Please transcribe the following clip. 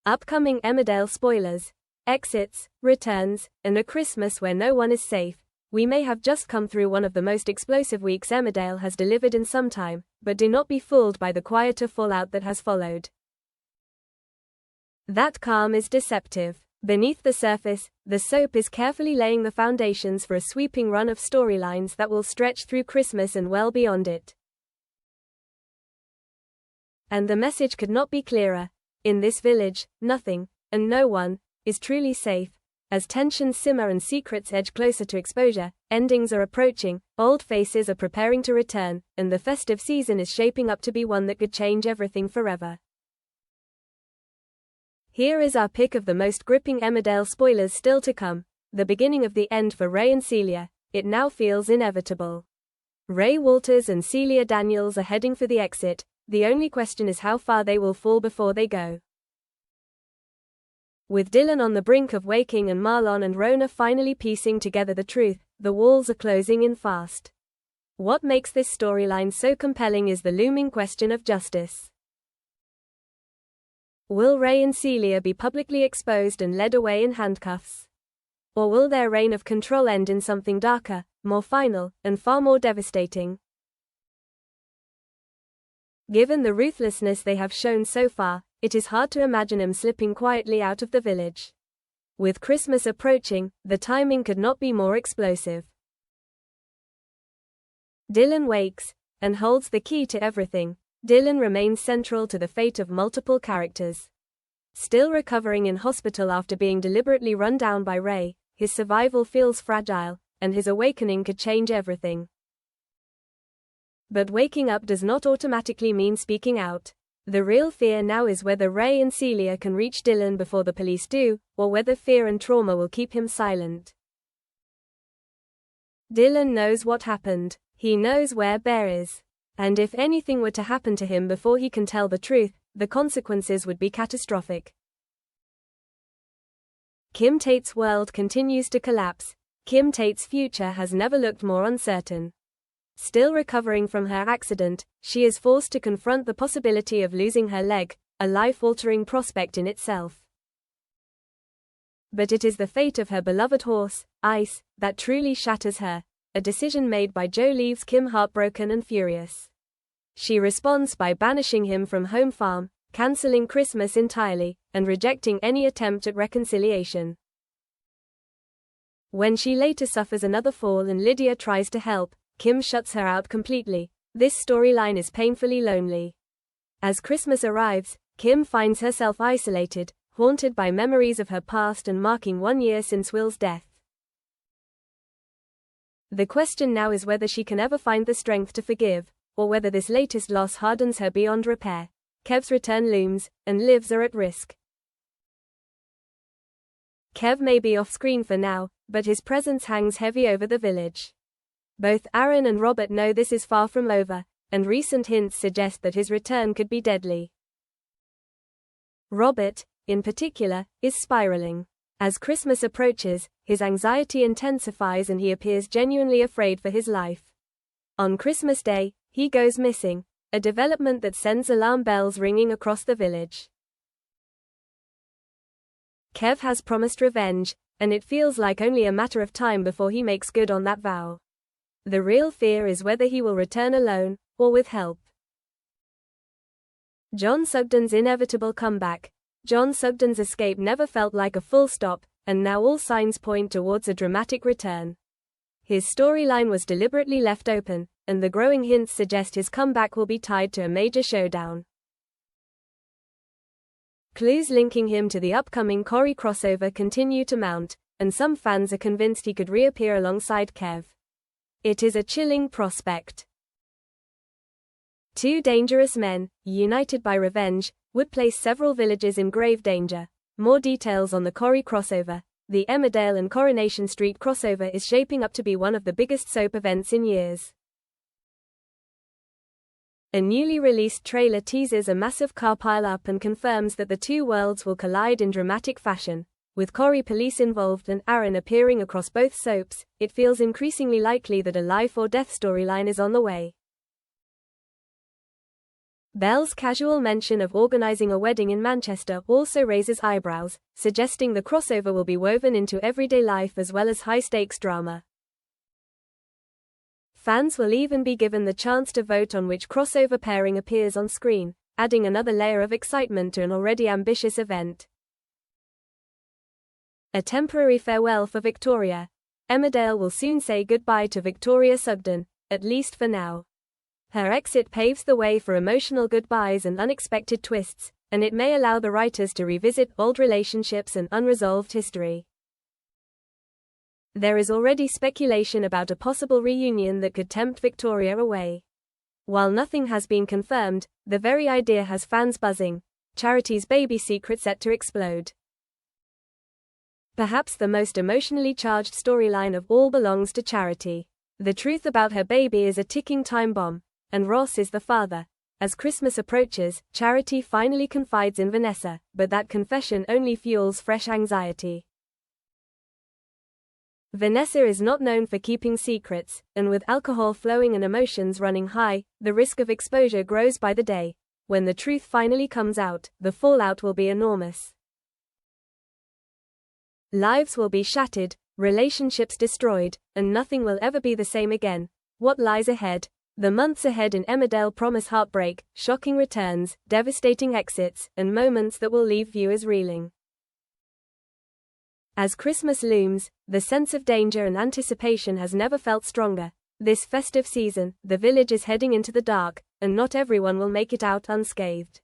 Upcoming Emmerdale spoilers, exits, returns, and a Christmas where no one is safe. We may have just come through one of the most explosive weeks Emmerdale has delivered in some time, but do not be fooled by the quieter fallout that has followed. That calm is deceptive. Beneath the surface, the soap is carefully laying the foundations for a sweeping run of storylines that will stretch through Christmas and well beyond it. And the message could not be clearer. In this village, nothing, and no one, is truly safe. As tensions simmer and secrets edge closer to exposure, endings are approaching, old faces are preparing to return, and the festive season is shaping up to be one that could change everything forever. Here is our pick of the most gripping Emmerdale spoilers still to come. The beginning of the end for Ray and Celia. It now feels inevitable. Ray Walters and Celia Daniels are heading for the exit. The only question is how far they will fall before they go. With Dylan on the brink of waking and Marlon and Rona finally piecing together the truth, the walls are closing in fast. What makes this storyline so compelling is the looming question of justice. Will Ray and Celia be publicly exposed and led away in handcuffs? Or will their reign of control end in something darker, more final, and far more devastating? Given the ruthlessness they have shown so far, it is hard to imagine him slipping quietly out of the village. With Christmas approaching, the timing could not be more explosive. Dylan wakes, and holds the key to everything. Dylan remains central to the fate of multiple characters. Still recovering in hospital after being deliberately run down by Ray, his survival feels fragile, and his awakening could change everything. But waking up does not automatically mean speaking out. The real fear now is whether Ray and Celia can reach Dylan before the police do, or whether fear and trauma will keep him silent. Dylan knows what happened. He knows where Bear is. And if anything were to happen to him before he can tell the truth, the consequences would be catastrophic. Kim Tate's world continues to collapse. Kim Tate's future has never looked more uncertain. Still recovering from her accident, she is forced to confront the possibility of losing her leg, a life-altering prospect in itself. But it is the fate of her beloved horse, Ice, that truly shatters her. A decision made by Joe leaves Kim heartbroken and furious. She responds by banishing him from home farm, cancelling Christmas entirely, and rejecting any attempt at reconciliation. When she later suffers another fall and Lydia tries to help, Kim shuts her out completely. This storyline is painfully lonely. As Christmas arrives, Kim finds herself isolated, haunted by memories of her past and marking 1 year since Will's death. The question now is whether she can ever find the strength to forgive, or whether this latest loss hardens her beyond repair. Kev's return looms, and lives are at risk. Kev may be off-screen for now, but his presence hangs heavy over the village. Both Aaron and Robert know this is far from over, and recent hints suggest that his return could be deadly. Robert, in particular, is spiraling. As Christmas approaches, his anxiety intensifies and he appears genuinely afraid for his life. On Christmas Day, he goes missing, a development that sends alarm bells ringing across the village. Kev has promised revenge, and it feels like only a matter of time before he makes good on that vow. The real fear is whether he will return alone, or with help. John Sugden's inevitable comeback. John Sugden's escape never felt like a full stop, and now all signs point towards a dramatic return. His storyline was deliberately left open, and the growing hints suggest his comeback will be tied to a major showdown. Clues linking him to the upcoming Corey crossover continue to mount, and some fans are convinced he could reappear alongside Kev. It is a chilling prospect. Two dangerous men, united by revenge, would place several villages in grave danger. More details on the Corey crossover. The Emmerdale and Coronation Street crossover is shaping up to be one of the biggest soap events in years. A newly released trailer teases a massive car pile-up and confirms that the two worlds will collide in dramatic fashion. With Corey police involved and Aaron appearing across both soaps, it feels increasingly likely that a life or death storyline is on the way. Belle's casual mention of organizing a wedding in Manchester also raises eyebrows, suggesting the crossover will be woven into everyday life as well as high-stakes drama. Fans will even be given the chance to vote on which crossover pairing appears on screen, adding another layer of excitement to an already ambitious event. A temporary farewell for Victoria. Emmerdale will soon say goodbye to Victoria Sugden, at least for now. Her exit paves the way for emotional goodbyes and unexpected twists, and it may allow the writers to revisit old relationships and unresolved history. There is already speculation about a possible reunion that could tempt Victoria away. While nothing has been confirmed, the very idea has fans buzzing. Charity's baby secret set to explode. Perhaps the most emotionally charged storyline of all belongs to Charity. The truth about her baby is a ticking time bomb, and Ross is the father. As Christmas approaches, Charity finally confides in Vanessa, but that confession only fuels fresh anxiety. Vanessa is not known for keeping secrets, and with alcohol flowing and emotions running high, the risk of exposure grows by the day. When the truth finally comes out, the fallout will be enormous. Lives will be shattered, relationships destroyed, and nothing will ever be the same again. What lies ahead? The months ahead in Emmerdale promise heartbreak, shocking returns, devastating exits, and moments that will leave viewers reeling. As Christmas looms, the sense of danger and anticipation has never felt stronger. This festive season, the village is heading into the dark, and not everyone will make it out unscathed.